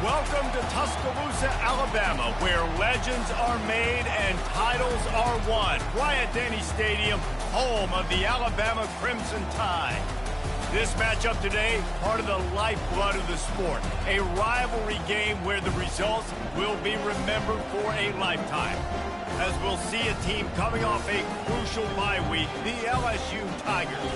Welcome to Tuscaloosa, Alabama, where legends are made and titles are won. Bryant-Denny Stadium, home of the Alabama Crimson Tide. This matchup today, part of the lifeblood of the sport. A rivalry game where the results will be remembered for a lifetime. As we'll see a team coming off a crucial bye week, the LSU Tigers,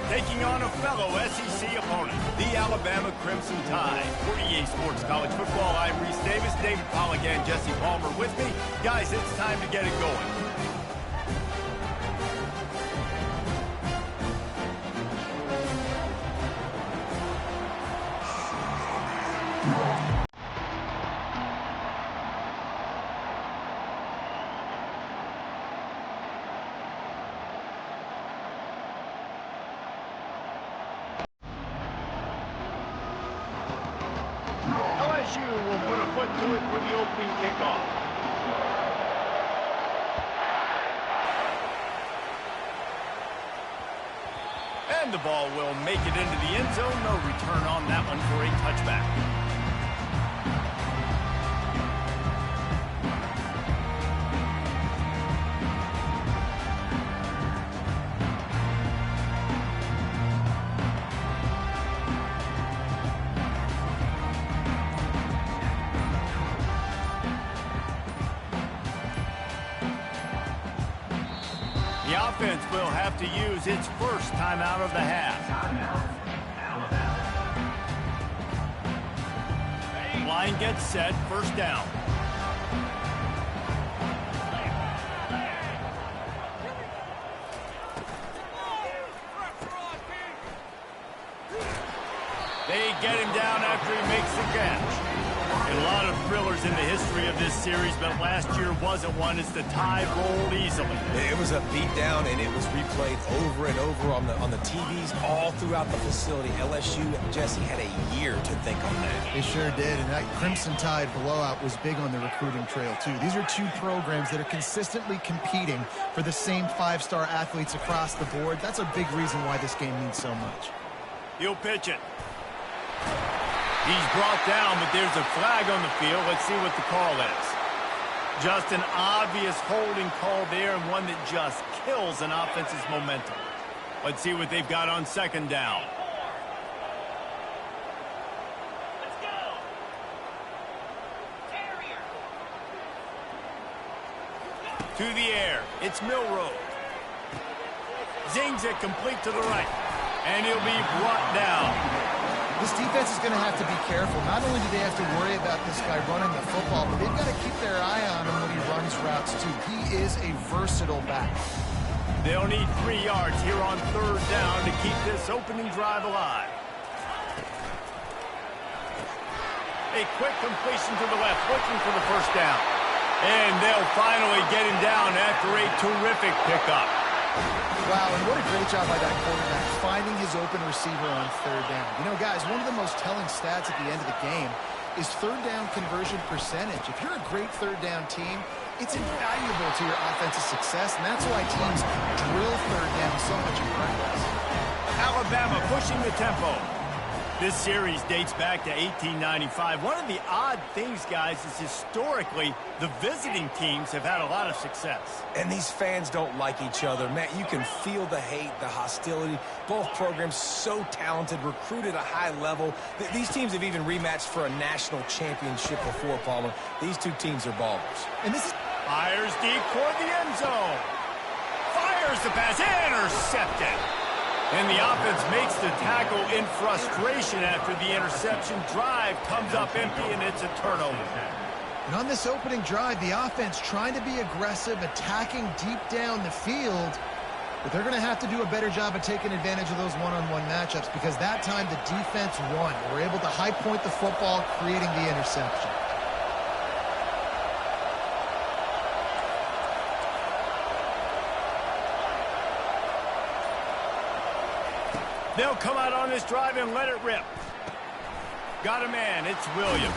taking on a fellow SEC opponent, the Alabama Crimson Tide. For EA Sports College Football, I'm Reese Davis, David Pollack and Jesse Palmer with me. Guys, it's time to get it going. LSU will put a foot to it for the opening kickoff. And the ball will make it into the end zone. No return on that one for a touchback. The offense will have to use its first time out of the half. Line gets set, first down. They get him down after he makes the catch. A lot of thrillers in the history of this series, but last year wasn't one as the Tide rolled easily. It was a beatdown, and it was replayed over and over on the TVs all throughout the facility. LSU, Jesse, had a year to think on that. They sure did, and that Crimson Tide blowout was big on the recruiting trail, too. These are two programs that are consistently competing for the same five-star athletes across the board. That's a big reason why this game means so much. He'll pitch it. He's brought down, but there's a flag on the field. Let's see what the call is. Just an obvious holding call there, and one that just kills an offense's momentum. Let's see what they've got on second down. Let's go. To the air. It's Milroe. Zings it complete to the right. And he'll be brought down. This defense is going to have to be careful. Not only do they have to worry about this guy running the football, but they've got to keep their eye on him when he runs routes, too. He is a versatile back. They'll need 3 yards here on third down to keep this opening drive alive. A quick completion to the left, looking for the first down. And they'll finally get him down after a terrific pickup. Wow, and what a great job by that quarterback, finding his open receiver on third down. You know, guys, one of the most telling stats at the end of the game is third down conversion percentage. If you're a great third down team, it's invaluable to your offensive success, and that's why teams drill third down so much in practice. Alabama pushing the tempo. This series dates back to 1895. One of the odd things, guys, is historically the visiting teams have had a lot of success. And these fans don't like each other. Matt, you can feel the hate, the hostility. Both programs so talented, recruited at a high level. These teams have even rematched for a national championship before, Palmer. These two teams are ballers. And this is... Fires deep toward the end zone. Fires the pass. Intercepted. And the offense makes the tackle in frustration after the interception. Drive comes up empty, and it's a turnover. And on this opening drive, the offense trying to be aggressive, attacking deep down the field. But they're going to have to do a better job of taking advantage of those one-on-one matchups, because that time the defense won. They were able to high point the football, creating the interception. They'll come out on this drive and let it rip. Got a man. It's Williams.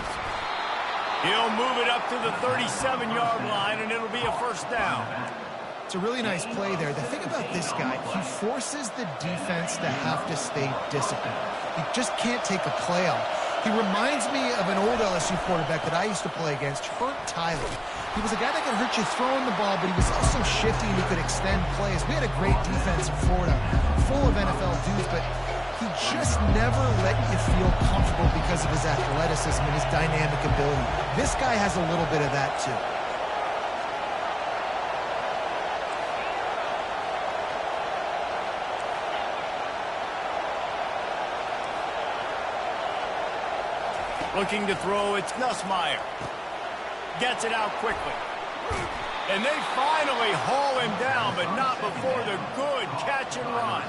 He'll move it up to the 37-yard line, and it'll be a first down. It's a really nice play there. The thing about this guy, he forces the defense to have to stay disciplined. He just can't take a play off. He reminds me of an old LSU quarterback that I used to play against, Hurt Tyler. He was a guy that could hurt you throwing the ball, but he was also shifty and he could extend plays. We had a great defense in Florida, full of NFL dudes, but he just never let you feel comfortable because of his athleticism and his dynamic ability. This guy has a little bit of that too. Looking to throw, it's Nussmeier. Gets it out quickly. And they finally haul him down, but not before the good catch and run.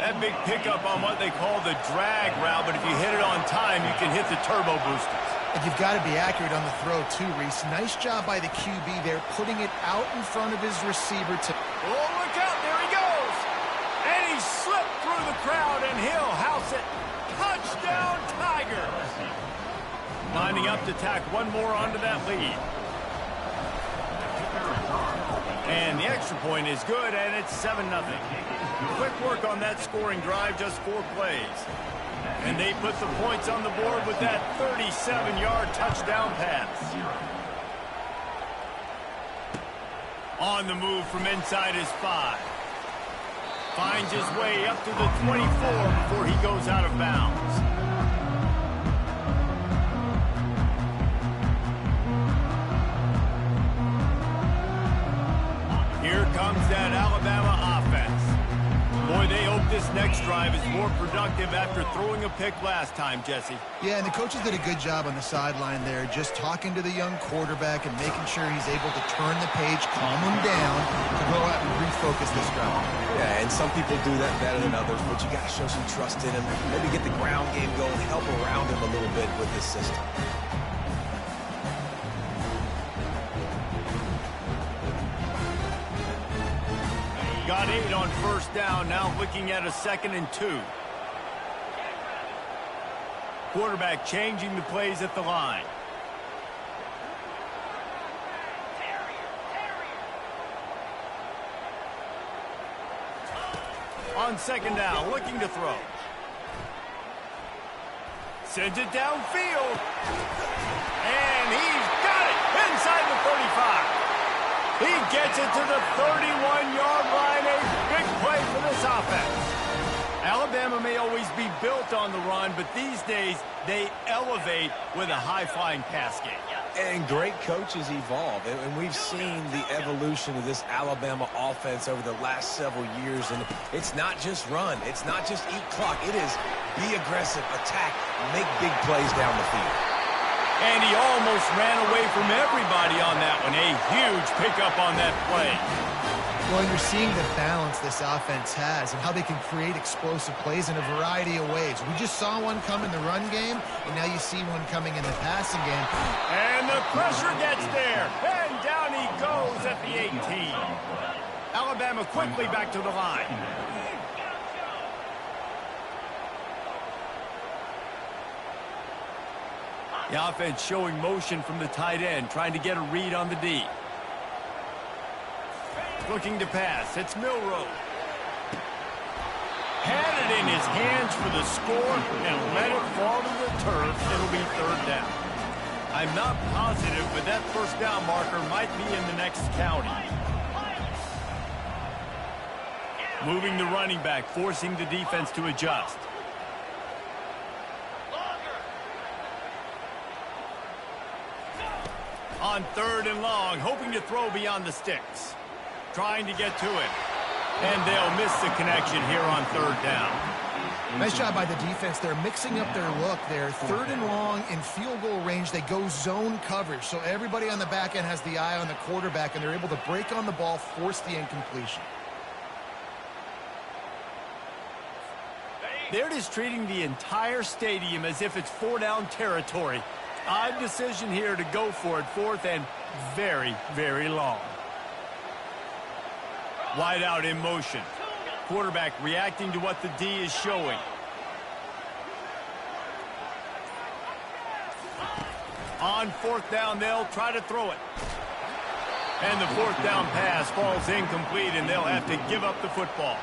That big pickup on what they call the drag route, but if you hit it on time, you can hit the turbo boosters. And you've got to be accurate on the throw too, Reese. Nice job by the QB there, putting it out in front of his receiver. Oh, look out, there he goes. And he slipped through the crowd, and he'll house it. Touchdown, Tigers. Lining up to tack one more onto that lead. And the extra point is good, and it's 7-0. Quick work on that scoring drive, just 4 plays. And they put the points on the board with that 37-yard touchdown pass. On the move from inside his 5. Finds his way up to the 24 before he goes out of bounds. Here comes that Alabama offense. Boy, they hope this next drive is more productive after throwing a pick last time, Jesse. Yeah, and the coaches did a good job on the sideline there, just talking to the young quarterback and making sure he's able to turn the page, calm him down, to go out and refocus this drive. Yeah, and some people do that better than others, but you got to show some trust in him. Maybe get the ground game going, help around him a little bit with this system. Got 8 on first down, now looking at a 2nd and 2. Quarterback changing the plays at the line. On 2nd down, looking to throw. Sends it downfield. And he's got it inside the 35. He gets it to the 31-yard line. A big play for this offense. Alabama may always be built on the run, but these days they elevate with a high-flying pass game. And great coaches evolve, and we've seen the evolution of this Alabama offense over the last several years, and it's not just run, it's not just eat clock, it is be aggressive, attack, make big plays down the field. And he almost ran away from everybody on that one. A huge pickup on that play. Well, you're seeing the balance this offense has and how they can create explosive plays in a variety of ways. We just saw one come in the run game, and now you see one coming in the passing game. And the pressure gets there. And down he goes at the 18. Alabama quickly back to the line. The offense showing motion from the tight end, trying to get a read on the D. Looking to pass. It's Milroe. Had it in his hands for the score and let it fall to the turf. It'll be 3rd down. I'm not positive, but that first down marker might be in the next county. Moving the running back, forcing the defense to adjust. On 3rd and long, hoping to throw beyond the sticks. Trying to get to it. And they'll miss the connection here on 3rd down. Nice job by the defense. They're mixing up their look there. 3rd and long in field goal range. They go zone coverage. So everybody on the back end has the eye on the quarterback, and they're able to break on the ball, force the incompletion. They're just treating the entire stadium as if it's 4-down territory. Odd decision here to go for it, 4th and very, very long. Wide out in motion. Quarterback reacting to what the D is showing. On 4th down, they'll try to throw it. And the fourth down pass falls incomplete, and they'll have to give up the football.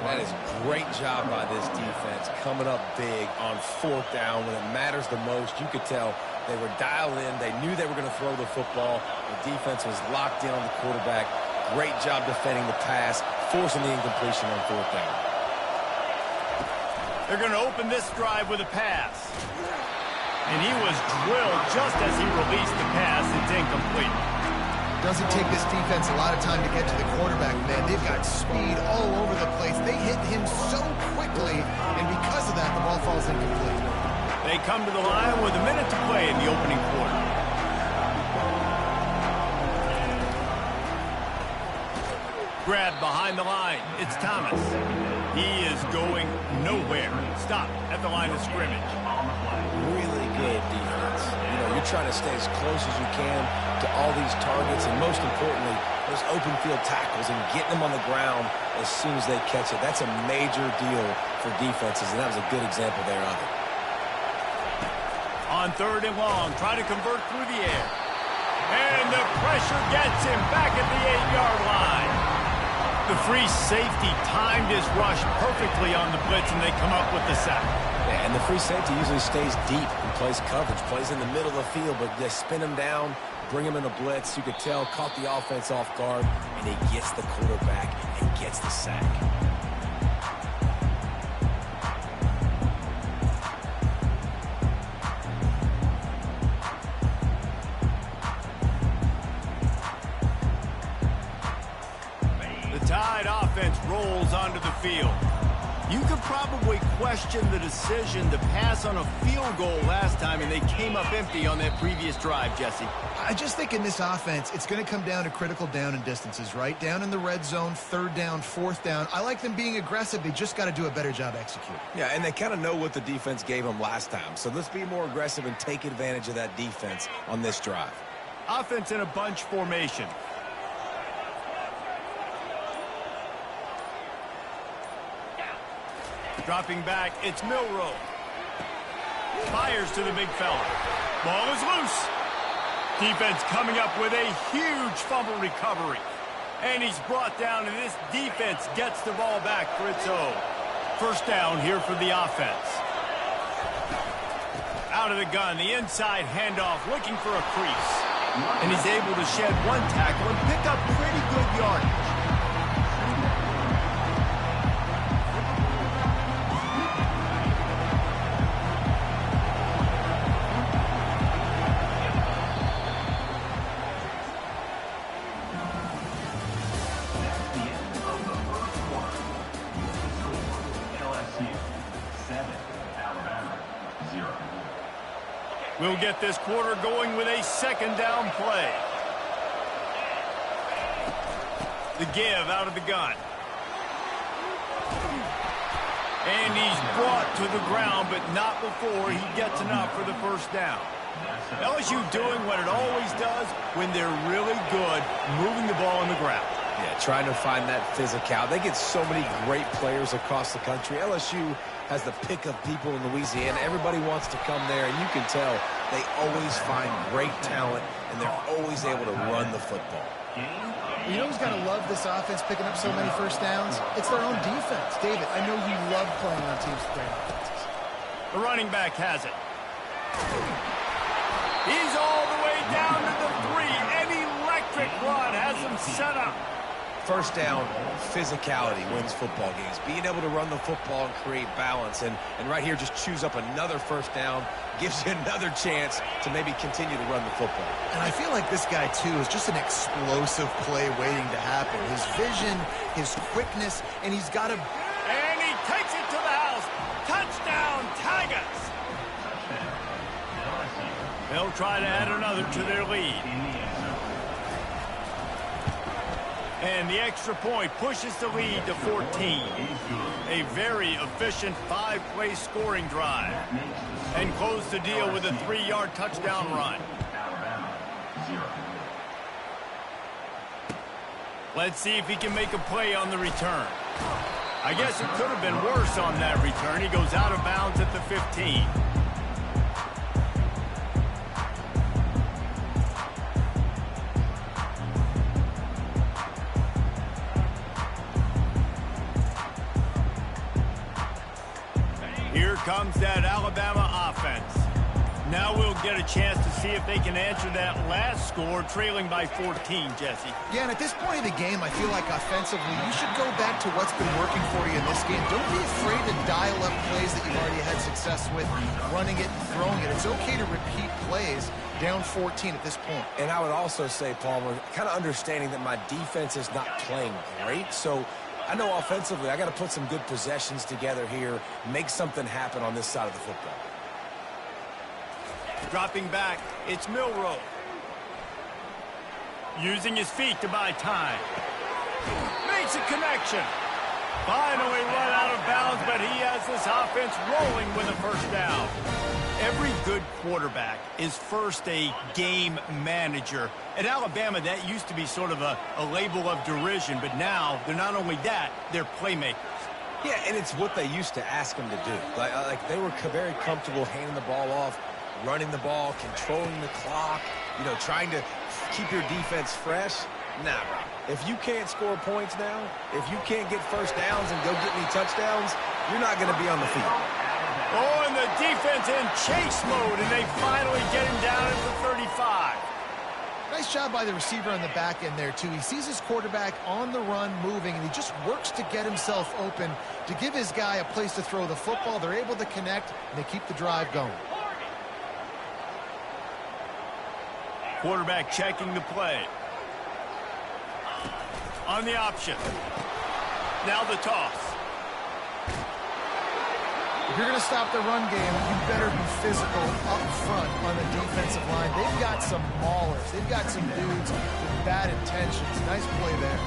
That is great job by this defense, coming up big on fourth down when it matters the most. You could tell they were dialed in. They knew they were going to throw the football. The defense was locked in on the quarterback. Great job defending the pass, forcing the incompletion on fourth down. They're going to open this drive with a pass. And he was drilled just as he released the pass. It's incomplete. Doesn't take this defense a lot of time to get to the quarterback, man. They've got speed all over the place. They hit him so quickly, and because of that, the ball falls incomplete. They come to the line with a minute to play in the opening quarter. Grab behind the line. It's Thomas. He is going nowhere. Stop at the line of scrimmage. Really good defense. You know, you're trying to stay as close as you can to all these targets, and most importantly, those open field tackles and getting them on the ground as soon as they catch it. That's a major deal for defenses, and that was a good example there of it. On third and long, trying to convert through the air. And the pressure gets him back at the 8-yard line. The free safety timed his rush perfectly on the blitz, and they come up with the sack. Yeah, and the free safety usually stays deep and plays coverage, plays in the middle of the field, but they spin him down, bring him in a blitz. You could tell, caught the offense off guard, and he gets the quarterback and gets the sack. Tide offense rolls onto the field. You could probably question the decision to pass on a field goal last time, and they came up empty on that previous drive, Jesse. I just think in this offense, it's going to come down to critical down and distances, right? Down in the red zone, third down, fourth down. I like them being aggressive. They just got to do a better job executing. Yeah, and they kind of know what the defense gave them last time. So let's be more aggressive and take advantage of that defense on this drive. Offense in a bunch formation. Dropping back, it's Milroe. Fires to the big fella. Ball is loose. Defense coming up with a huge fumble recovery. And he's brought down, and this defense gets the ball back for its own. First down here for the offense. Out of the gun, the inside handoff, looking for a crease. And he's able to shed one tackle and pick up pretty good yardage. We'll get this quarter going with a second down play. The give out of the gun. And he's brought to the ground, but not before he gets enough for the first down. LSU doing what it always does when they're really good, moving the ball on the ground. Yeah, trying to find that physical. They get so many great players across the country. LSU has the pick of people in Louisiana. Everybody wants to come there, and you can tell they always find great talent, and they're always able to run the football. You know who's got to love this offense picking up so many first downs? It's their own defense. David, I know you love playing on teams with great offenses. The running back has it. He's all the way down to the 3. An electric run has him set up. First down, physicality wins football games. Being able to run the football and create balance. And right here, just choose up another first down, gives you another chance to maybe continue to run the football. And I feel like this guy, too, is just an explosive play waiting to happen. His vision, his quickness, and he's got a... And he takes it to the house. Touchdown, Tigers. They'll try to add another to their lead. And the extra point pushes the lead to 14. A very efficient 5-play scoring drive. And close the deal with a 3-yard touchdown run. Let's see if he can make a play on the return. I guess it could have been worse on that return. He goes out of bounds at the 15. comes that Alabama offense. Now we'll get a chance to see if they can answer that last score, trailing by 14, Jesse. Yeah, and at this point of the game, I feel like offensively, you should go back to what's been working for you in this game. Don't be afraid to dial up plays that you've already had success with, running it and throwing it. It's okay to repeat plays down 14 at this point. And I would also say, Palmer, kind of understanding that my defense is not playing great, so I know offensively I got to put some good possessions together here, make something happen on this side of the football. Dropping back, it's Milroe. Using his feet to buy time. Makes a connection. Finally run out of bounds, but he has this offense rolling with a first down. Every good quarterback is first a game manager. At Alabama, that used to be sort of a label of derision, but now they're not only that, they're playmakers. Yeah, and it's what they used to ask them to do. Like they were very comfortable handing the ball off, running the ball, controlling the clock, trying to keep your defense fresh. Nah, bro. If you can't score points now, if you can't get first downs and go get any touchdowns, you're not going to be on the field. Oh, and the defense in chase mode, and they finally get him down at the 35. Nice job by the receiver on the back end there, too. He sees his quarterback on the run moving, and he just works to get himself open to give his guy a place to throw the football. They're able to connect, and they keep the drive going. Quarterback checking the play. On the option. Now the toss. If you're going to stop the run game, you better be physical up front on the defensive line. They've got some maulers. They've got some dudes with bad intentions. Nice play there.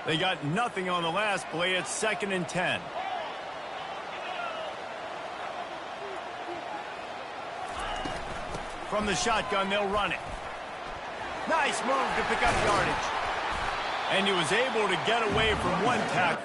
They got nothing on the last play. It's 2nd and 10. From the shotgun, they'll run it. Nice move to pick up yardage. And he was able to get away from one tackle.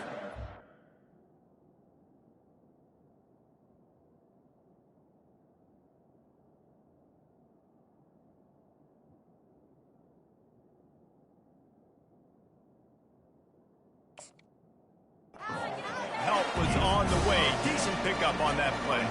Help was on the way. Decent pickup on that play.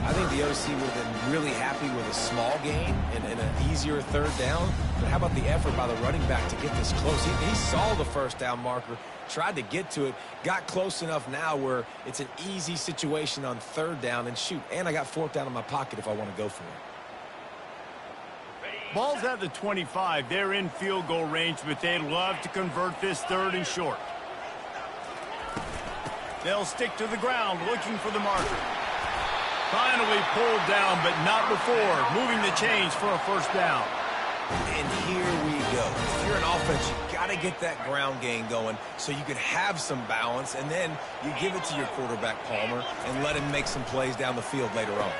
I think the OC would have been really happy with a small gain and an easier third down. But how about the effort by the running back to get this close? He saw the first down marker, tried to get to it, got close enough now where it's an easy situation on third down. And shoot, and I got 4th down in my pocket if I want to go for it. Ball's at the 25. They're in field goal range, but they'd love to convert this 3rd and short. They'll stick to the ground looking for the marker. Finally pulled down, but not before. Moving the chains for a first down. And here we go. If you're an offense, you got to get that ground game going so you can have some balance, and then you give it to your quarterback, Palmer, and let him make some plays down the field later on.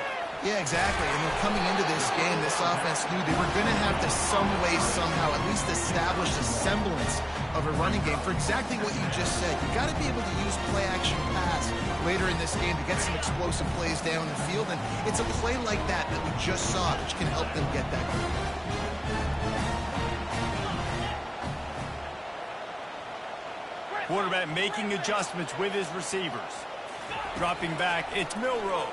Yeah, exactly. And then coming into this game, this offense knew they were going to have to some way, somehow, at least establish a semblance of a running game for exactly what you just said. You got to be able to use play-action pass later in this game to get some explosive plays down the field. And it's a play like that we just saw, which can help them get that going. Quarterback making adjustments with his receivers. Dropping back, it's Milroe.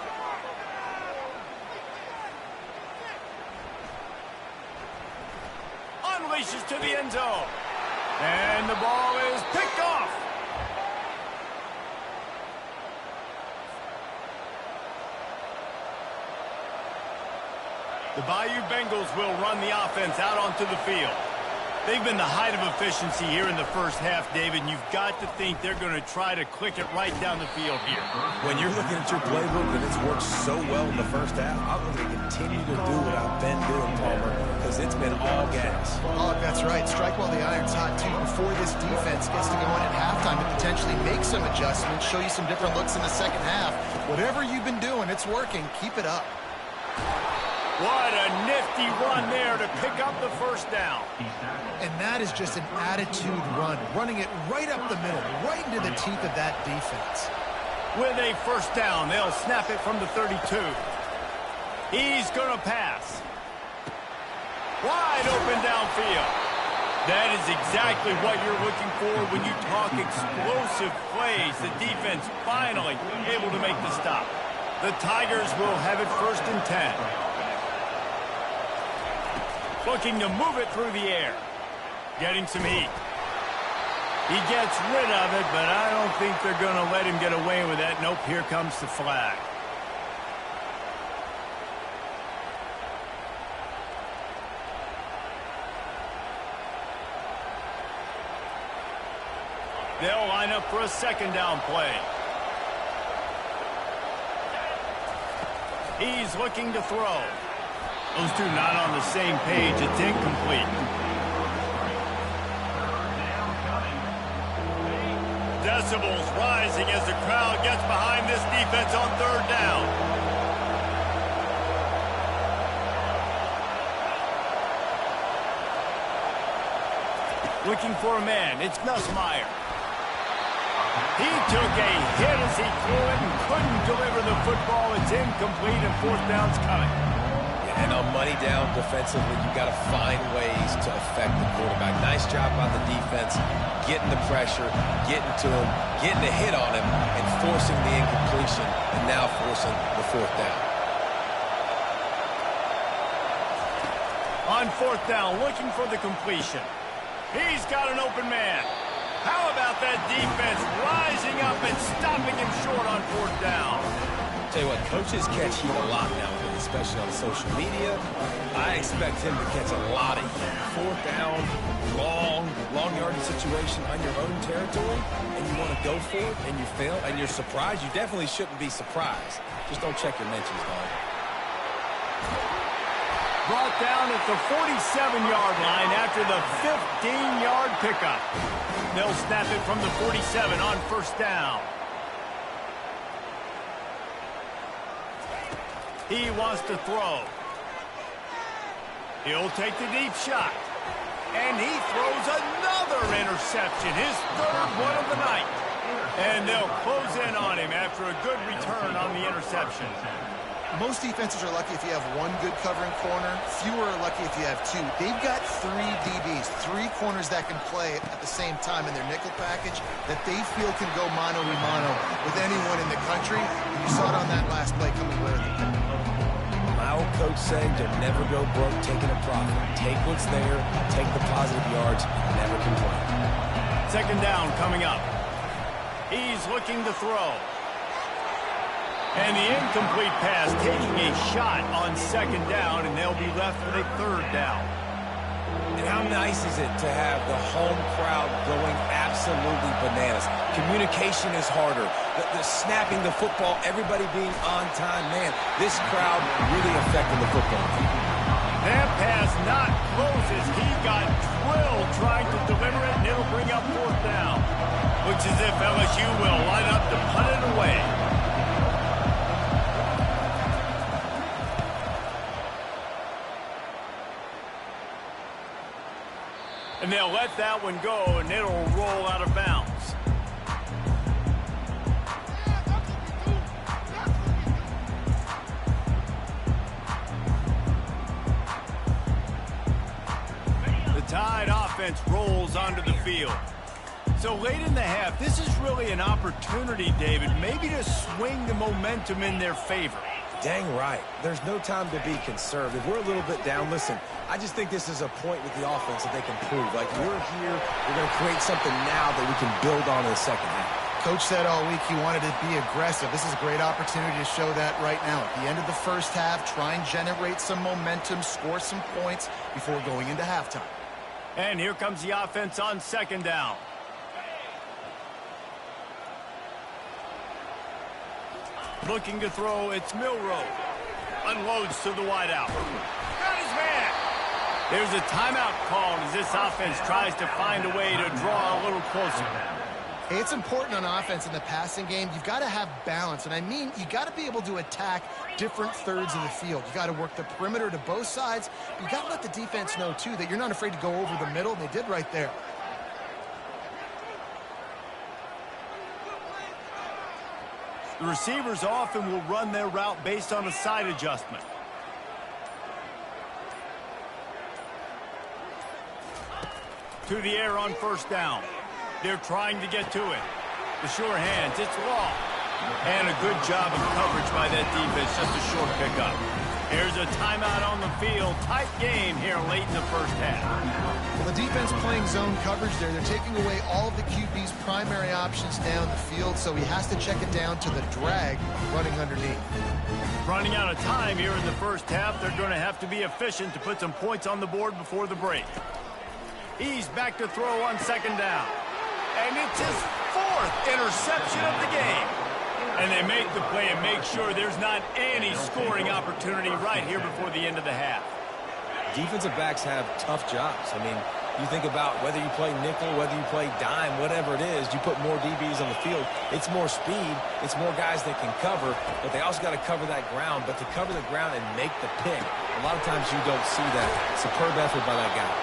Unleashes to the end zone. And the ball is picked off. The Bayou Bengals will run the offense out onto the field. They've been the height of efficiency here in the first half, David, and you've got to think they're going to try to click it right down the field here. When you're looking at your playbook and it's worked so well in the first half, I'm going to continue to do what I've been doing, Palmer, because it's been all gas. Oh, that's right. Strike while the iron's hot, too. Before this defense gets to go in at halftime and potentially make some adjustments, show you some different looks in the second half. Whatever you've been doing, it's working. Keep it up. What a nifty run there to pick up the first down. And that is just an attitude run, running it right up the middle, right into the teeth of that defense. With a first down, they'll snap it from the 32. He's going to pass. Wide open downfield. That is exactly what you're looking for when you talk explosive plays. The defense finally able to make the stop. The Tigers will have it 1st and 10. Looking to move it through the air. Getting some heat. He gets rid of it, but I don't think they're going to let him get away with that. Nope, here comes the flag. They'll line up for a 2nd down play. He's looking to throw. Those two not on the same page. It's incomplete. Decibels rising as the crowd gets behind this defense on 3rd down. Looking for a man. It's Nussmeier. He took a hit as he threw it and couldn't deliver the football. It's incomplete and 4th down's coming. Yeah, and on money down defensively, you got to find ways to affect the quarterback. Nice job by the defense, getting the pressure, getting to him, getting a hit on him, and forcing the incompletion, and now forcing the 4th down. On 4th down, looking for the completion. He's got an open man. How about that defense rising up and stopping him short on 4th down? Tell you what, coaches catch heat a lot nowadays, especially on social media. I expect him to catch a lot of heat. 4th down, long yardage situation on your own territory, and you want to go for it, and you fail, and you're surprised. You definitely shouldn't be surprised. Just don't check your mentions, Don. Brought down at the 47-yard line after the 15-yard pickup. They'll snap it from the 47 on 1st down. He wants to throw. He'll take the deep shot. And he throws another interception, his 3rd one of the night. And they'll close in on him after a good return on the interception. Most defenses are lucky if you have one good covering corner. Fewer are lucky if you have 2. They've got 3 DBs, 3 corners that can play at the same time in their nickel package that they feel can go mano-a-mano with anyone in the country. And you saw it on that last play coming away with it. My old coach saying, don't never go broke taking a profit. Take what's there, take the positive yards, and never complain. 2nd down coming up. He's looking to throw. And the incomplete pass taking a shot on 2nd down, and they'll be left with a 3rd down. And how nice is it to have the home crowd going absolutely bananas? Communication is harder. The snapping the football, everybody being on time. Man, this crowd really affecting the football team. That pass not close as he got drilled trying to deliver it, and it'll bring up 4th down. Looks as if LSU will line up to punt it away. And they'll let that one go, and it'll roll out of bounds. The Tide offense rolls onto the field. So late in the half, this is really an opportunity, David, maybe to swing the momentum in their favor. Dang right. There's no time to be conservative. We're a little bit down. Listen, I just think this is a point with the offense that they can prove. Like, we're here, we're going to create something now that we can build on in the 2nd half. Coach said all week he wanted to be aggressive. This is a great opportunity to show that right now. At the end of the 1st half, try and generate some momentum, score some points before going into halftime. And here comes the offense on 2nd down. Looking to throw, it's Milroe. Unloads to the wideout. Got his man. There's a timeout called as this offense tries to find a way to draw a little closer. Hey, it's important on offense in the passing game. You've got to have balance. And I mean, you got to be able to attack different thirds of the field. You got to work the perimeter to both sides. You got to let the defense know, too, that you're not afraid to go over the middle. And they did right there. The receivers often will run their route based on a side adjustment. to the air on first down. They're trying to get to it. The sure hands, it's long. And a good job of coverage by that defense, just a short pickup. Here's a timeout on the field. Tight game here late in the first half. Well, the defense playing zone coverage there. They're taking away all of the QB's primary options down the field, so he has to check it down to the drag running underneath. Running out of time here in the first half. They're going to have to be efficient to put some points on the board before the break. He's back to throw on second down. And it's his fourth interception of the game. And they make the play and make sure there's not any scoring opportunity right here before the end of the half. Defensive backs have tough jobs. I mean, you think about whether you play nickel, whether you play dime, whatever it is, you put more DBs on the field. It's more speed. It's more guys that can cover, but they also got to cover that ground. But to cover the ground and make the pick, a lot of times you don't see that. Superb effort by that guy.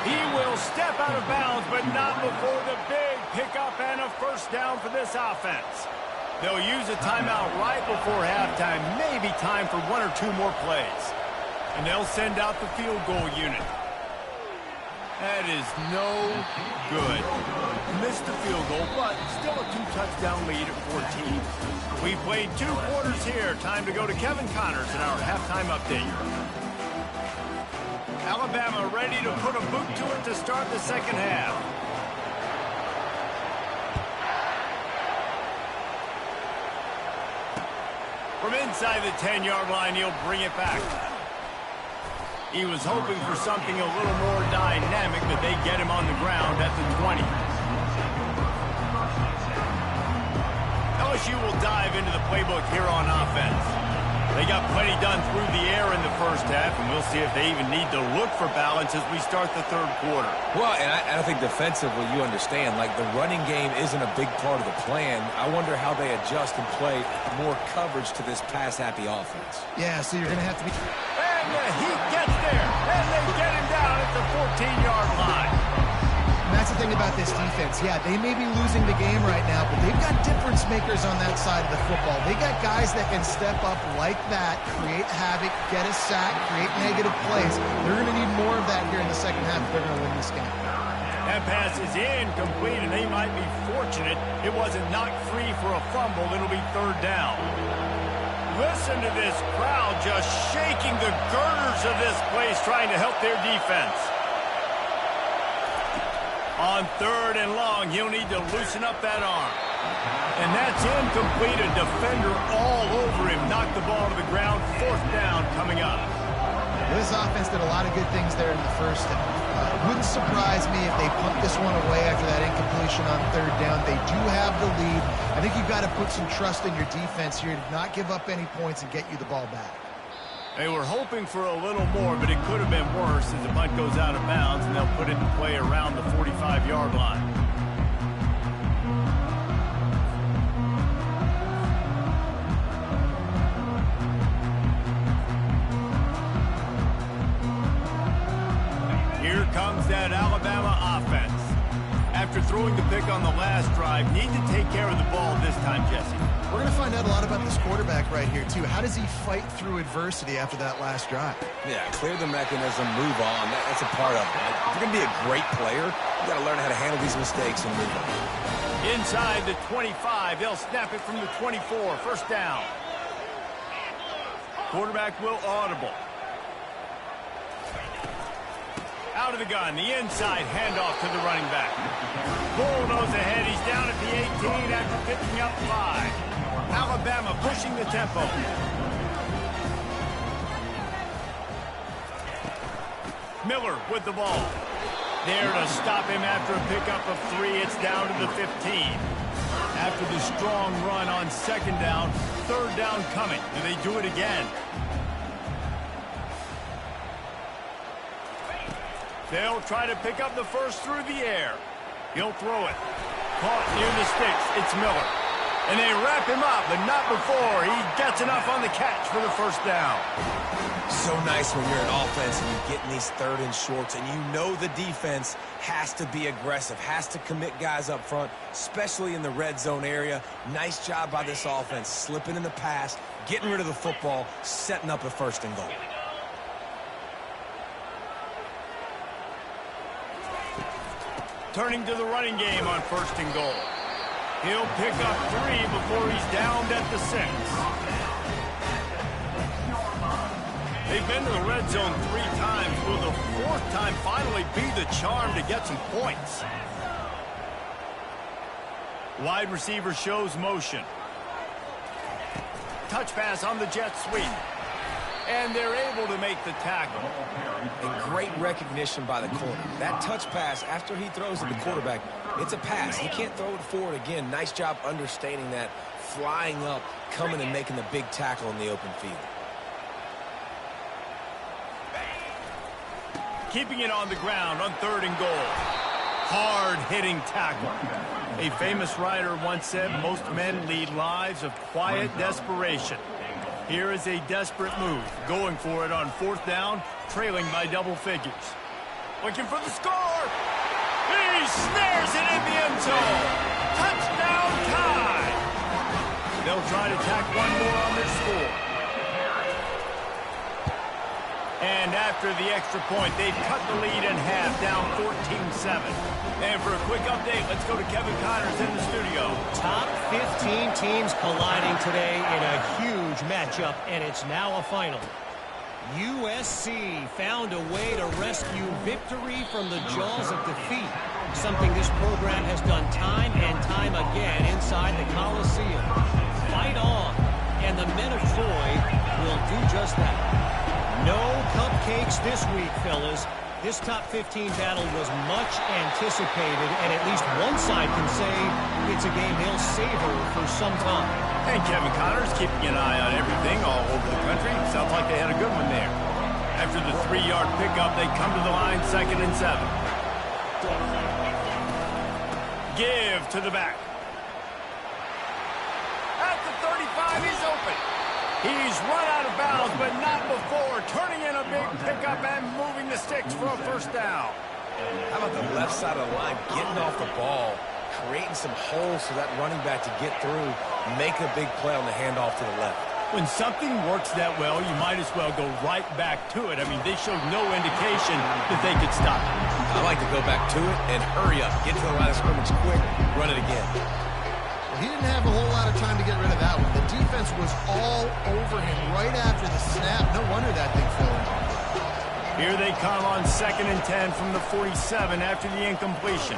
He will step out of bounds, but not before the big pickup and a first down for this offense. They'll use a timeout right before halftime, maybe time for one or two more plays. And they'll send out the field goal unit. That is no good. Missed the field goal, but still a two-touchdown lead at 14. We played 2 quarters here. Time to go to Kevin Connors in our halftime update. Alabama ready to put a boot to it to start the second half. From inside the 10-yard line, he'll bring it back. He was hoping for something a little more dynamic, but they get him on the ground at the 20. LSU will dive into the playbook here on offense. They got plenty done through the air in the first half, and we'll see if they even need to look for balance as we start the third quarter. Well, and I think defensively, you understand, like the running game isn't a big part of the plan. I wonder how they adjust and play more coverage to this pass-happy offense. Yeah, so you're going to have to be... And he gets there, and they get him down at the 14-yard line. And that's the thing about this defense. Yeah, they may be losing the game right now, but they've got difference makers on that side of the football. They got guys that can step up like that, create havoc, get a sack, create negative plays. They're going to need more of that here in the second half if they're going to win this game. That pass is incomplete, and they might be fortunate it wasn't knocked free for a fumble. It'll be third down. Listen to this crowd just shaking the girders of this place, trying to help their defense. On third and long, he'll need to loosen up that arm. And that's incomplete. A defender all over him. Knocked the ball to the ground. Fourth down coming up. This offense did a lot of good things there in the first half. It wouldn't surprise me if they punt this one away after that incompletion on third down. They do have the lead. I think you've got to put some trust in your defense here to not give up any points and get you the ball back. They were hoping for a little more, but it could have been worse as the punt goes out of bounds, and they'll put it in play around the 45-yard line. Here comes that Alabama offense. After throwing the pick on the last drive, need to take care of the ball this time, Jesse. We're going to find out a lot about this quarterback right here, too. How does he fight through adversity after that last drive? Yeah, clear the mechanism, move on. That's a part of it. If you're going to be a great player, you got to learn how to handle these mistakes and move on. Inside the 25, they'll snap it from the 24. First down. Quarterback will audible. Out of the gun, the inside handoff to the running back. Bullnose ahead, he's down at the 18 after picking up 5. Alabama pushing the tempo. Miller with the ball. There to stop him after a pickup of 3. It's down to the 15. After the strong run on second down, third down coming. Do they do it again? They'll try to pick up the first through the air. He'll throw it. Caught near the sticks. It's Miller. And they wrap him up, but not before he gets enough on the catch for the first down. So nice when you're an offense and you get in these third and shorts and you know the defense has to be aggressive, has to commit guys up front, especially in the red zone area. Nice job by this offense, slipping in the pass, getting rid of the football, setting up a first and goal. turning to the running game on 1st and goal. He'll pick up 3 before he's downed at the 6. They've been to the red zone 3 times. Will the 4th time finally be the charm to get some points? Wide receiver shows motion. Touch pass on the jet sweep. And they're able to make the tackle. And great recognition by the corner. That touch pass, after he throws to the quarterback, it's a pass. He can't throw it forward again. Nice job understanding that, flying up, coming and making the big tackle in the open field. Keeping it on the ground on 3rd and goal. Hard-hitting tackle. A famous writer once said, most men lead lives of quiet desperation. Here is a desperate move, going for it on 4th down, trailing by double figures. Looking for the score. He snares it in the end zone. Touchdown tie. They'll try to tack one more on their score. And after the extra point, they've cut the lead in half, down 14-7. And for a quick update, let's go to Kevin Connors in the studio. Top 15 teams colliding today in a huge matchup, and it's now a final. USC found a way to rescue victory from the jaws of defeat, something this program has done time and time again inside the Coliseum. Fight on, and the men of Troy will do just that. No cupcakes this week, fellas. This top 15 battle was much anticipated, and at least one side can say it's a game they'll savor for some time. And Kevin Connors keeping an eye on everything all over the country. Sounds like they had a good one there. After the 3-yard pickup, they come to the line 2nd and 7. Give to the back. At the 35, he's open. He's run out of bounds, but not before. Turning in a big pickup and moving the sticks for a 1st down. How about the left side of the line, getting off the ball, creating some holes for that running back to get through, make a big play on the handoff to the left. When something works that well, you might as well go right back to it. I mean, they showed no indication that they could stop it. I like to go back to it and hurry up. Get to the line of scrimmage quick, run it again. Well, he didn't have a whole lot of time to get rid of that one. The defense was all over him right after the snap. No wonder that thing fell in. Here they come on 2nd and 10 from the 47 after the incompletion.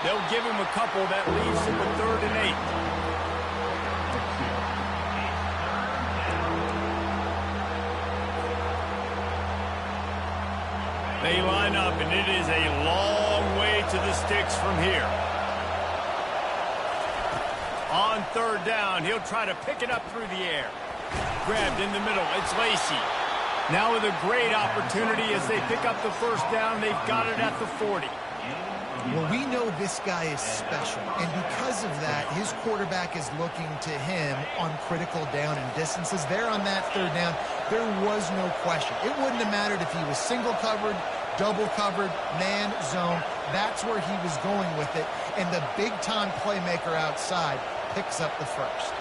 They'll give him a couple that leaves him with 3rd and 8. They line up, and it is a long way to the sticks from here. On 3rd down, he'll try to pick it up through the air. Grabbed in the middle, it's Lacey. Now with a great opportunity as they pick up the 1st down, they've got it at the 40. Well, we know this guy is special, and because of that, his quarterback is looking to him on critical down and distances. There on that 3rd down, there was no question. It wouldn't have mattered if he was single covered, double covered, man, zone. That's where he was going with it, and the big-time playmaker outside picks up the 1st.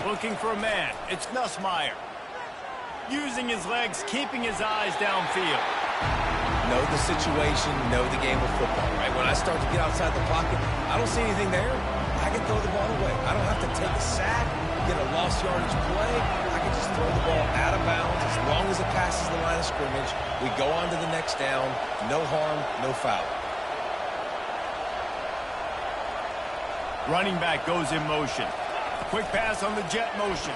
Looking for a man. It's Nussmeier. Using his legs, keeping his eyes downfield. Know the situation, know the game of football, right? When I start to get outside the pocket, I don't see anything there. I can throw the ball away. I don't have to take a sack, get a lost yardage play. I can just throw the ball out of bounds. As long as it passes the line of scrimmage, we go on to the next down. No harm, no foul. Running back goes in motion. Quick pass on the jet motion.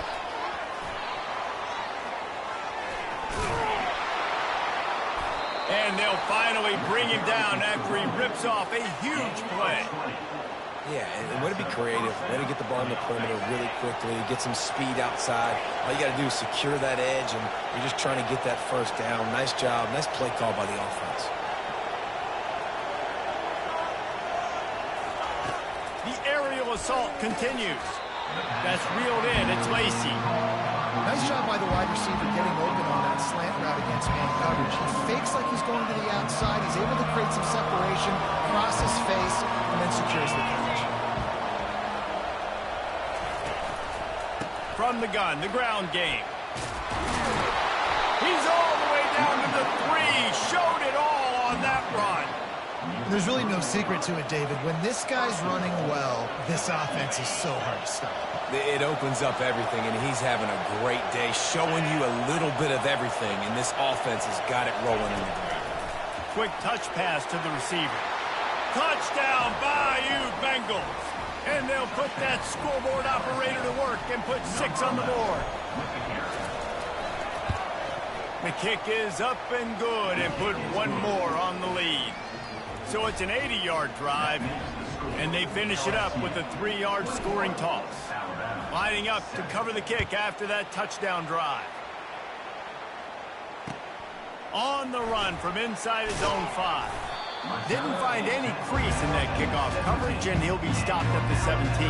And they'll finally bring him down after he rips off a huge play. Yeah, and way to be creative. Way to get the ball in the perimeter really quickly, get some speed outside. All you got to do is secure that edge, and you're just trying to get that 1st down. Nice job. Nice play call by the offense. The aerial assault continues. That's reeled in. It's Lacey. Nice job by the wide receiver getting open on that slant route against man coverage. He fakes like he's going to the outside. He's able to create some separation, cross his face, and then secures the catch. from the gun, the ground game. He's all the way down to the 3. Showed it all on that run. There's really no secret to it, David. When this guy's running well, this offense is so hard to stop. It opens up everything, and he's having a great day, showing you a little bit of everything, and this offense has got it rolling in the ground. Quick touch pass to the receiver. Touchdown, Bayou Bengals. And they'll put that scoreboard operator to work and put 6 on the board. The kick is up and good and put 1 more on the lead. So it's an 80-yard drive, and they finish it up with a 3-yard scoring toss. Lining up to cover the kick after that touchdown drive. On the run from inside his own 5. Didn't find any crease in that kickoff coverage, and he'll be stopped at the 17.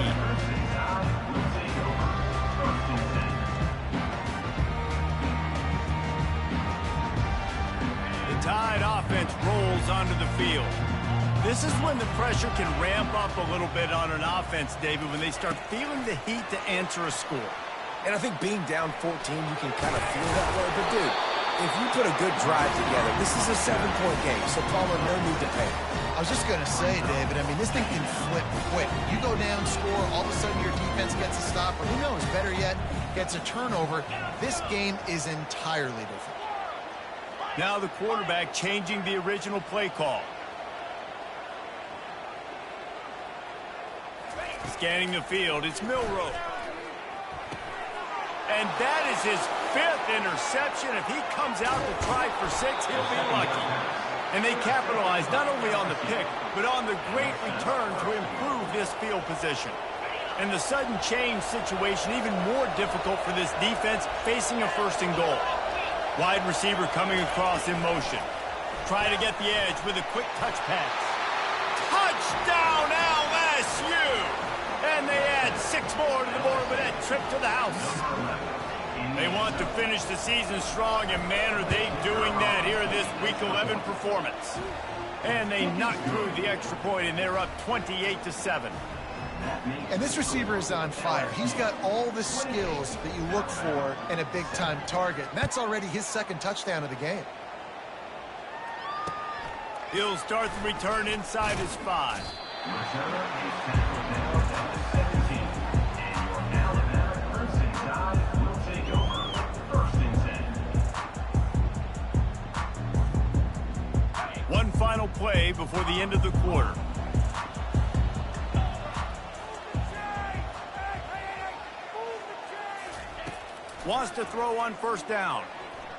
The Tide offense rolls onto the field. This is when the pressure can ramp up a little bit on an offense, David, when they start feeling the heat to answer a score. And I think being down 14, you can kind of feel that way. But, dude, if you put a good drive together, this is a 7-point game, so Palmer, no need to pay. I was just going to say, David, I mean, this thing can flip quick. You go down, score, all of a sudden your defense gets a stop, or who knows, better yet, gets a turnover. This game is entirely different. Now the quarterback changing the original play call. Scanning the field, it's Milroe. And that is his 5th interception. If he comes out to try for 6, he'll be lucky. And they capitalize not only on the pick, but on the great return to improve this field position. And the sudden change situation even more difficult for this defense facing a 1st and goal. Wide receiver coming across in motion. Try to get the edge with a quick touch pass. Touchdown LSU! And they add 6 more to the board with that trip to the house. They want to finish the season strong, and man, are they doing that here in this Week 11 performance. And they knock through the extra point, and they're up 28-7. And this receiver is on fire. He's got all the skills that you look for in a big-time target. And that's already his 2nd touchdown of the game. He'll start the return inside his 5. One final play before the end of the quarter. Wants to throw on 1st down.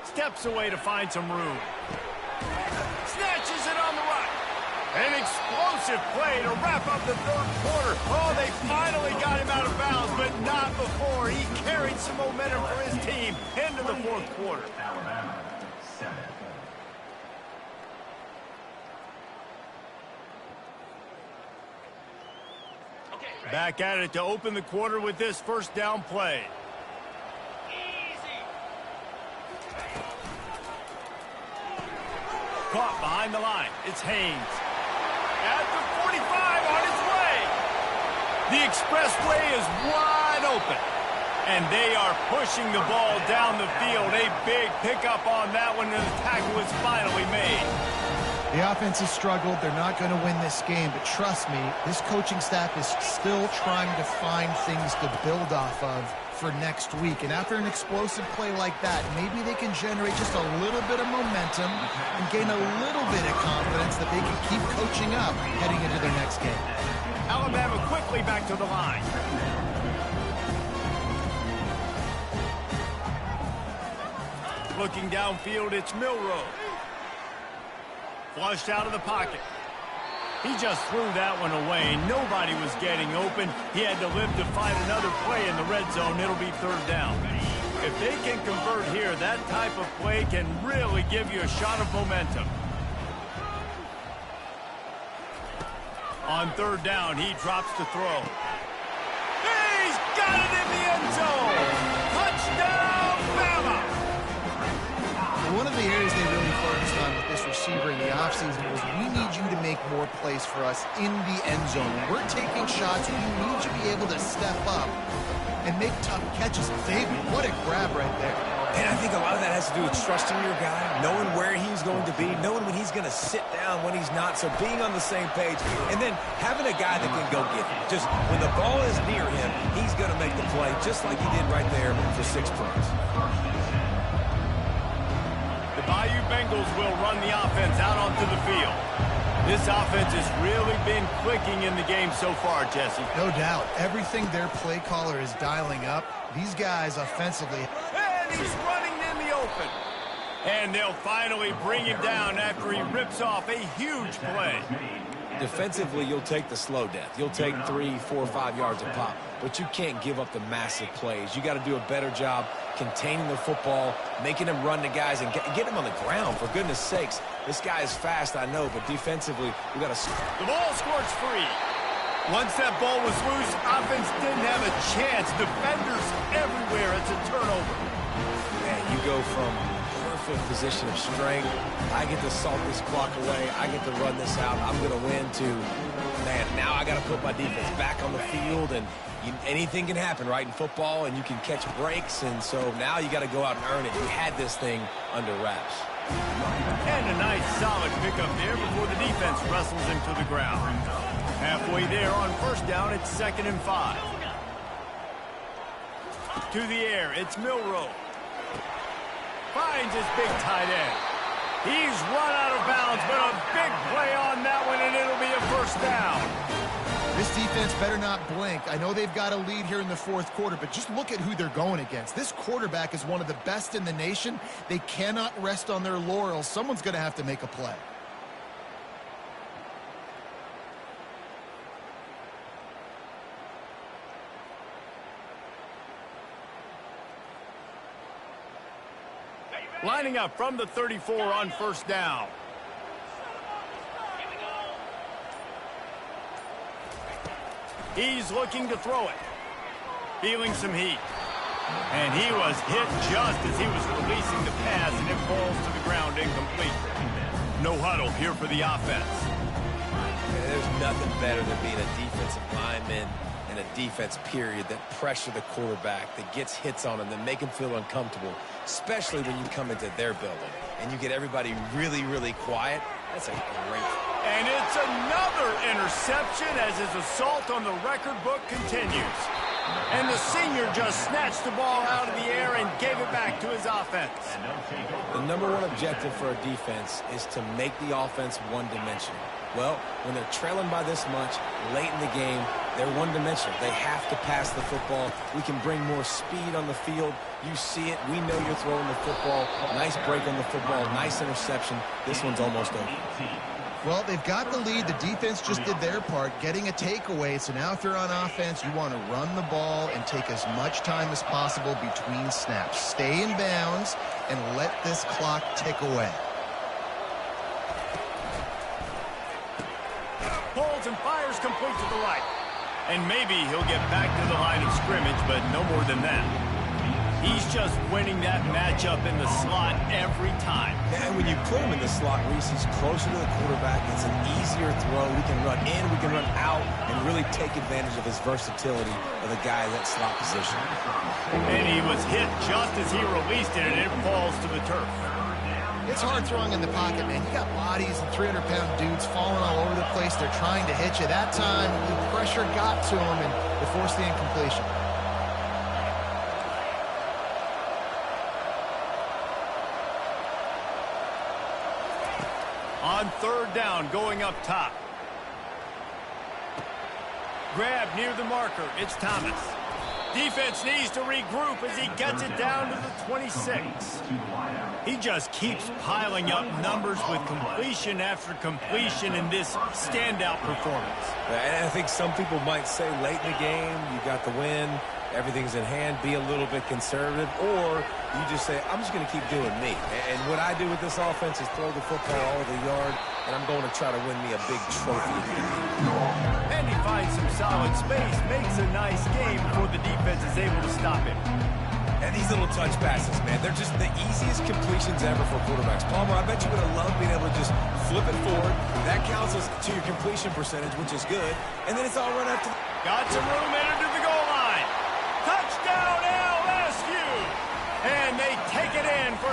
Steps away to find some room. Snatches it on the right. An explosive play to wrap up the 3rd quarter. Oh, they finally got him out of bounds, but not before. He carried some momentum for his team into the 4th quarter. Back at it to open the quarter with this 1st down play. Caught behind the line. It's Haynes. At the 45 on his way. The expressway is wide open. And they are pushing the ball down the field. A big pickup on that one, and the tackle is finally made. The offense has struggled. They're not going to win this game, but trust me, this coaching staff is still trying to find things to build off of for next week. And after an explosive play like that, maybe they can generate just a little bit of momentum and gain a little bit of confidence that they can keep coaching up heading into their next game. Alabama quickly back to the line. Looking downfield, it's Milroe. Flushed out of the pocket. He just threw that one away. Nobody was getting open. He had to live to find another play in the red zone. It'll be 3rd down. If they can convert here, that type of play can really give you a shot of momentum. On 3rd down, he drops to throw. He's got it in the end zone! Touchdown, Bama! One of the areas they really focused on with this receiver in the offseason was we need you to make more plays for us in the end zone. When we're taking shots, we need you to be able to step up and make tough catches. Baby, what a grab right there. And I think a lot of that has to do with trusting your guy, knowing where he's going to be, knowing when he's going to sit down, when he's not, so being on the same page, and then having a guy that can go get it. Just when the ball is near him, he's going to make the play, just like he did right there for 6 points. The Bayou Bengals will run the offense out onto the field. This offense has really been clicking in the game so far, Jesse. No doubt. Everything their play caller is dialing up, these guys offensively. And he's running in the open. And they'll finally bring him down after he rips off a huge play. Defensively, you'll take the slow death. You'll take 3, 4, 5 yards a pop, but you can't give up the massive plays. You got to do a better job containing the football, making him run to guys, and get him on the ground, for goodness sakes. This guy is fast, I know, but defensively, we got to... The ball squirts free. Once that ball was loose, offense didn't have a chance. Defenders everywhere. It's a turnover. Man, you go from perfect position of strength. I get to salt this clock away. I get to run this out. I'm going to win to, man, now I got to put my defense back on the field, and anything can happen, right, in football, and you can catch breaks, and so now you got to go out and earn it. You had this thing under wraps. And a nice solid pickup there before the defense wrestles him to the ground. Halfway there on first down, it's 2nd and 5. To the air, it's Milroe. Finds his big tight end. He's run out of bounds, but a big play on that one, and it'll be a first down. This defense better not blink. I know they've got a lead here in the 4th quarter, but just look at who they're going against. This quarterback is one of the best in the nation. They cannot rest on their laurels. Someone's going to have to make a play. Lining up from the 34 on first down. He's looking to throw it. Feeling some heat. And he was hit just as he was releasing the pass, and it falls to the ground incomplete. No huddle here for the offense. There's nothing better than being a defensive lineman and a defense period that pressure the quarterback, that gets hits on him, that make him feel uncomfortable, especially when you come into their building and you get everybody really, really quiet. That's a great. And it's another interception as his assault on the record book continues. And the senior just snatched the ball out of the air and gave it back to his offense. The #1 objective for a defense is to make the offense one-dimensional. Well, when they're trailing by this much late in the game, they're one-dimensional. They have to pass the football. We can bring more speed on the field. You see it. We know you're throwing the football. Nice break on the football. Nice interception. This one's almost over. Well, they've got the lead. The defense just did their part, getting a takeaway. So now if you're on offense, you want to run the ball and take as much time as possible between snaps. Stay in bounds and let this clock tick away. Pulls and fires complete to the right. And maybe he'll get back to the line of scrimmage, but no more than that. He's just winning that matchup in the slot every time. And when you put him in the slot, Reese, he's closer to the quarterback. It's an easier throw. We can run in, we can run out, and really take advantage of his versatility of the guy in that slot position. And he was hit just as he released it, and it falls to the turf. It's hard throwing in the pocket, man. You got bodies and 300-pound dudes falling all over the place. They're trying to hit you. That time, the pressure got to him, and it forced the incompletion. On third down, going up top. Grab near the marker. It's Thomas. Defense needs to regroup as he gets it down to the 26. He just keeps piling up numbers with completion after completion in this standout performance. And I think some people might say late in the game, you got the win, everything's in hand, be a little bit conservative, or you just say, I'm just going to keep doing me. And what I do with this offense is throw the football all over the yard, and I'm going to try to win me a big trophy. And he finds some solid space, makes a nice game before the defense is able to stop him. And these little touch passes, man, they're just the easiest completions ever for quarterbacks. Palmer, I bet you would have loved being able to just flip it forward. That counts as to your completion percentage, which is good. And then it's all run up to... Got some room, entered to the goal line. Touchdown!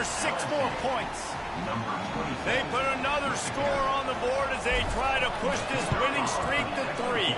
score 6 more points. They put another score on the board as they try to push this winning streak to 3.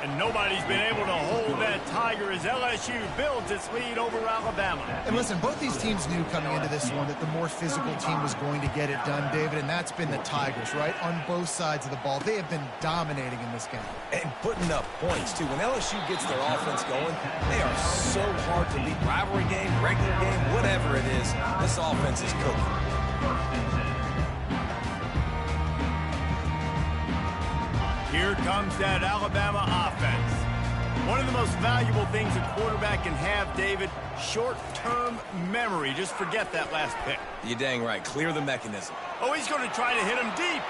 And nobody's been able to hold that Tiger as LSU builds its lead over Alabama. And listen, both these teams knew coming into this one that the more physical team was going to get it done, David, and that's been the Tigers, right? On both sides of the ball. They have been dominating in this game. And putting up points, too. When LSU gets their offense going, they are so hard to beat. Rivalry game, regular game, whatever it is, this offense is cooking. Here comes that Alabama offense. One of the most valuable things a quarterback can have, David, short-term memory. Just forget that last pick. You're dang right. Clear the mechanism. Oh, he's going to try to hit him deep.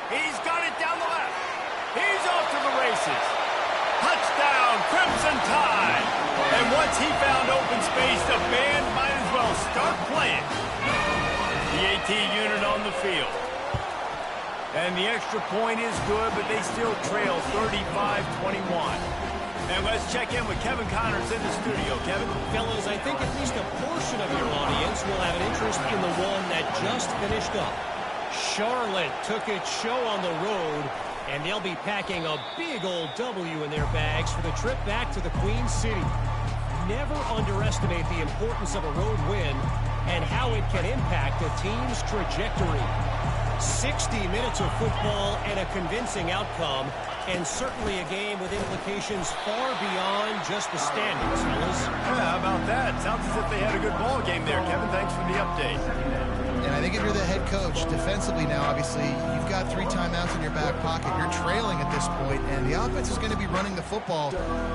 He's got it down the left. He's off to the races. Touchdown, Crimson Tide. And once he found open space, the band might as well start playing. The AT unit on the field. And the extra point is good, but they still trail 35-21. And let's check in with Kevin Connors in the studio. Kevin? Fellas, I think at least a portion of your audience will have an interest in the one that just finished up. Charlotte took its show on the road, and they'll be packing a big old W in their bags for the trip back to the Queen City. Never underestimate the importance of a road win and how it can impact a team's trajectory. 60 minutes of football and a convincing outcome, and certainly a game with implications far beyond just the standings, fellas. Yeah, how about that? Sounds as if they had a good ball game there, Kevin. Thanks for the update. And I think if you're the head coach, defensively now, obviously, you've got 3 timeouts in your back pocket. You're trailing at this point, and the offense is going to be running the football,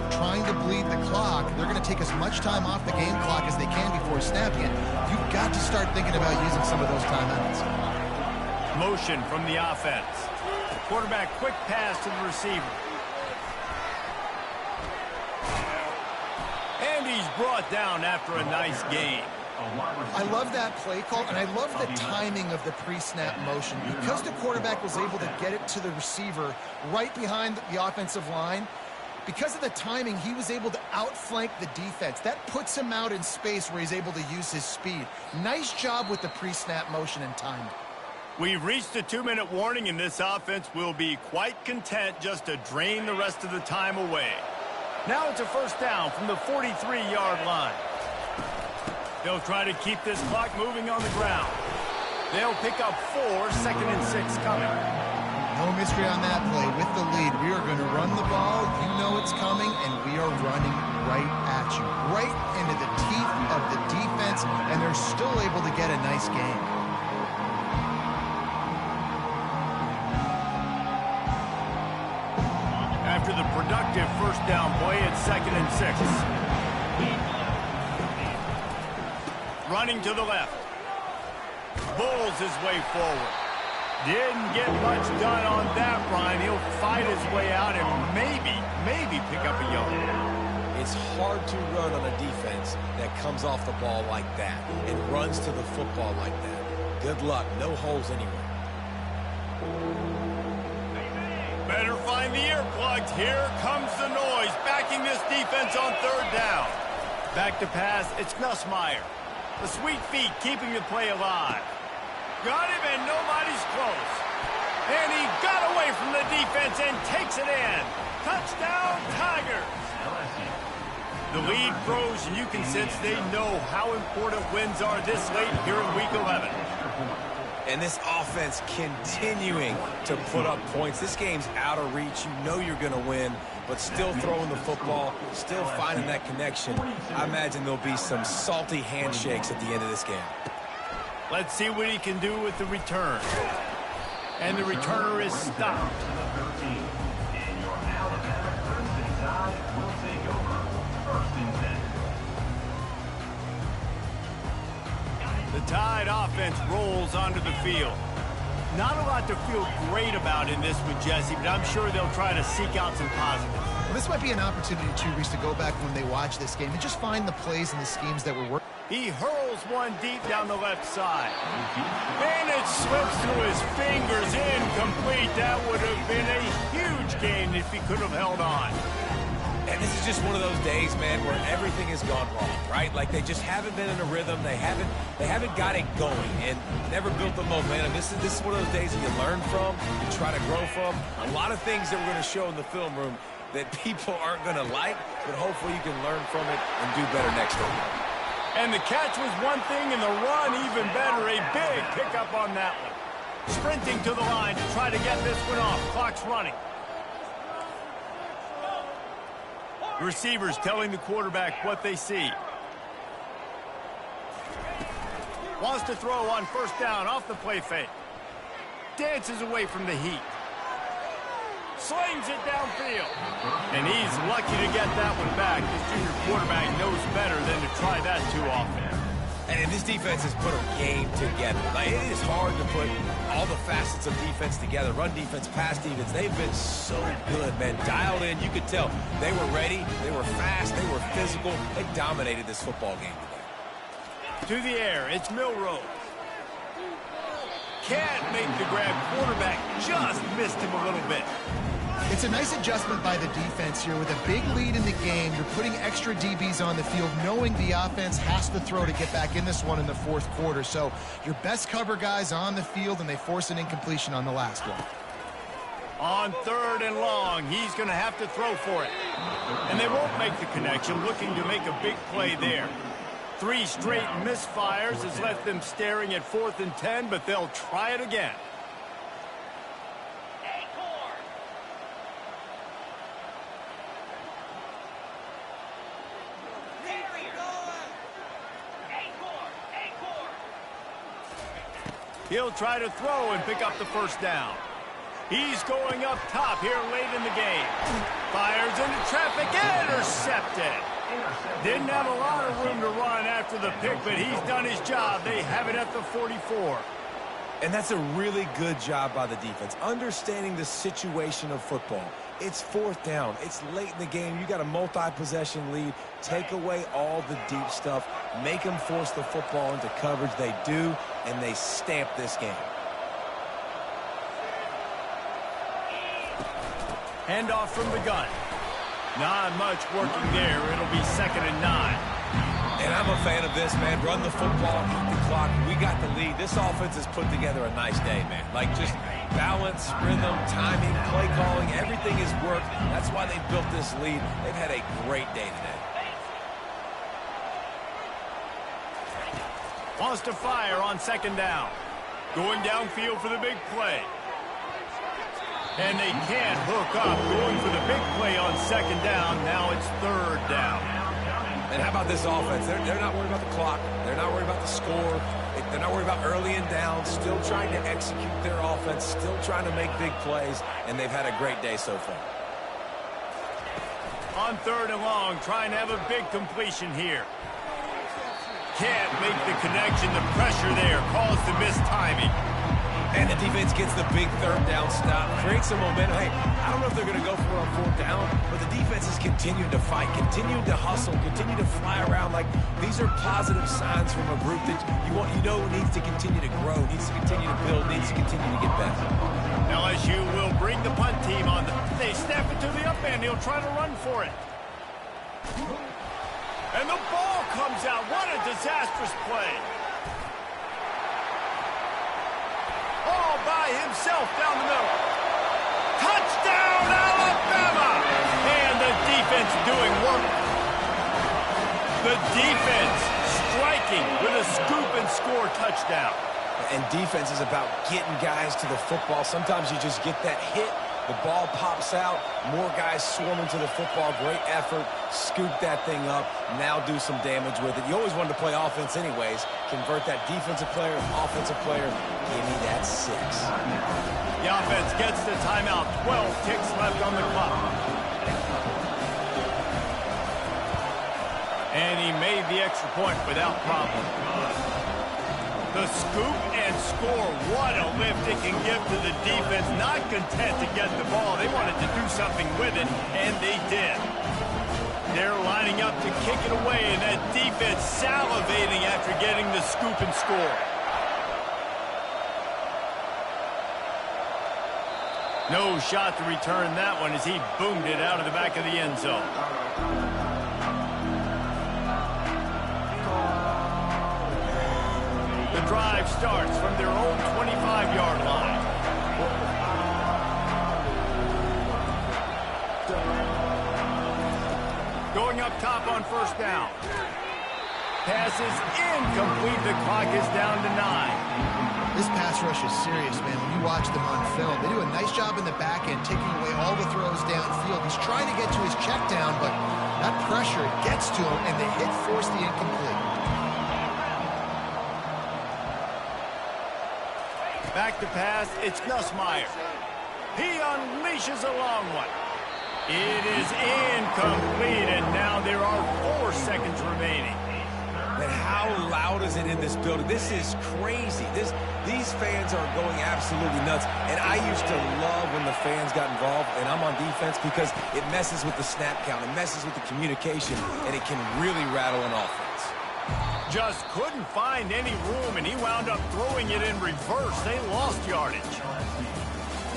trying to bleed the clock. They're going to take as much time off the game clock as they can before snapping it. You've got to start thinking about using some of those timeouts. Motion from the offense. Quarterback quick pass to the receiver. And he's brought down after a nice gain. I love that play call, and I love the timing of the pre-snap motion. Because the quarterback was able to get it to the receiver right behind the offensive line, because of the timing, he was able to outflank the defense. That puts him out in space where he's able to use his speed. Nice job with the pre-snap motion and timing. We've reached a 2-minute warning, and this offense will be quite content just to drain the rest of the time away. Now it's a first down from the 43-yard line. They'll try to keep this clock moving on the ground. They'll pick up 4, 2nd and 6 coming. No mystery on that play. With the lead, we are going to run the ball. You know it's coming, and we are running right at you. Right into the teeth of the defense, and they're still able to get a nice game. After the productive first down play, it's 2nd and 6. Running to the left. Bulls his way forward. Didn't get much done on that run. He'll fight his way out and maybe pick up a yard. It's hard to run on a defense that comes off the ball like that and runs to the football like that. Good luck. No holes anywhere. Better find the earplugs. Here comes the noise, backing this defense on 3rd down. Back to pass, it's Nussmeier. The sweet feet keeping the play alive. Got him, and nobody's close. And he got away from the defense and takes it in. Touchdown, Tigers. The lead grows, and you can sense they know how important wins are this late here in Week 11. And this offense continuing to put up points. This game's out of reach. You know you're going to win, but still throwing the football, still finding that connection. I imagine there'll be some salty handshakes at the end of this game. Let's see what he can do with the return. And the returner is stopped. The Tide offense rolls onto the field. Not a lot to feel great about in this with Jesse, but I'm sure they'll try to seek out some positives. Well, this might be an opportunity, too, Reese, to go back when they watch this game and just find the plays and the schemes that were working. He hurls one deep down the left side. And it slips through his fingers, incomplete. That would have been a huge gain if he could have held on. And this is just one of those days, man, where everything has gone wrong, right? Like they just haven't been in a rhythm. They haven't got it going and never built the momentum. This is one of those days that you learn from, you try to grow from. A lot of things that we're going to show in the film room that people aren't going to like, but hopefully you can learn from it and do better next time. And the catch was one thing, and the run even better. A big pickup on that one. Sprinting to the line to try to get this one off. Clock's running. Receivers telling the quarterback what they see. Wants to throw on first down off the play fake. Dances away from the heat. Slings it downfield. And he's lucky to get that one back. This junior quarterback knows better than to try that too often. And this defense has put a game together. Like, it is hard to put all the facets of defense together. Run defense, pass defense. They've been so good, man. Dialed in. You could tell they were ready. They were fast. They were physical. They dominated this football game today. To the air. It's Milrow. Can't make the grab. Quarterback just missed him a little bit. It's a nice adjustment by the defense here. With a big lead in the game, you're putting extra DBs on the field, knowing the offense has to throw to get back in this one in the fourth quarter. So your best cover guys on the field, and they force an incompletion on the last one. On third and long, he's going to have to throw for it. And they won't make the connection, looking to make a big play there. 3 straight misfires has left them staring at 4th and 10, but they'll try it again. He'll try to throw and pick up the first down. He's going up top here late in the game. Fires into traffic, intercepted. Didn't have a lot of room to run after the pick, but he's done his job. They have it at the 44. And that's a really good job by the defense, understanding the situation of football. It's 4th down. It's late in the game. You got a multi-possession lead. Take away all the deep stuff. Make them force the football into coverage. They do, and they stamp this game. Handoff from the gun. Not much working there. It'll be 2nd and 9. And I'm a fan of this, man. Run the football, keep the clock. We got the lead. This offense has put together a nice day, man. Like, just balance, rhythm, timing, play calling, everything has worked. That's why they built this lead. They've had a great day today. Wants to fire on 2nd down. Going downfield for the big play. And they can't hook up. Going for the big play on 2nd down. Now it's 3rd down. And how about this offense? They're not worried about the clock. They're not worried about the score. They're not worried about early and down. Still trying to execute their offense. Still trying to make big plays. And they've had a great day so far. On 3rd and long, trying to have a big completion here. Can't make the connection. The pressure there caused the missed timing. And the defense gets the big 3rd down stop. Creates some momentum. Hey, I don't know if they're going to go for it on 4th down, but the defense is continuing to fight, continuing to hustle, continue to fly around. Like, these are positive signs from a group that you know needs to continue to grow, needs to continue to build, needs to continue to get better. LSU will bring the punt team on. They snap it to the up end. He'll try to run for it. And the ball comes out. What a disastrous play. All by himself down the middle. Touchdown, Alabama! And the defense doing work. The defense striking with a scoop and score touchdown. And defense is about getting guys to the football. Sometimes you just get that hit. The ball pops out. More guys swarming to the football. Great effort. Scoop that thing up. Now do some damage with it. You always wanted to play offense anyways. Convert that defensive player, offensive player. Give me that 6. The offense gets the timeout. 12 ticks left on the clock. And he made the extra point without problem. The scoop and score. What a lift it can give to the defense. Not content to get the ball. They wanted to do something with it, and they did. They're lining up to kick it away, and that defense salivating after getting the scoop and score. No shot to return that one as he boomed it out of the back of the end zone. The drive starts from their own 25-yard line. Going up top on first down. Pass is incomplete. The clock is down to 9. This pass rush is serious, man. When you watch them on film, they do a nice job in the back end, taking away all the throws downfield. He's trying to get to his check down, but that pressure gets to him, and the hit forced the incomplete. Back to pass, it's Nussmeier. He unleashes a long one. It is incomplete, and now there are 4 seconds remaining. And how loud is it in this building? This is crazy. These fans are going absolutely nuts. And I used to love when the fans got involved, and I'm on defense, because it messes with the snap count. It messes with the communication, and it can really rattle an offense. Just couldn't find any room, and he wound up throwing it in reverse. They lost yardage.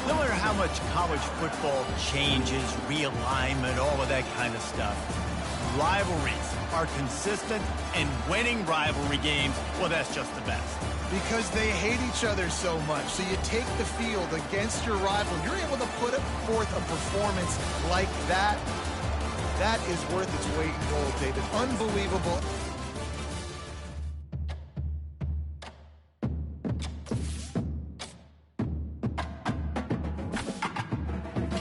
No matter how much college football changes, realignment, all of that kind of stuff, rivalries are consistent, and winning rivalry games, well, that's just the best. Because they hate each other so much. So you take the field against your rival. You're able to put forth a performance like that. That is worth its weight in gold, David. Unbelievable.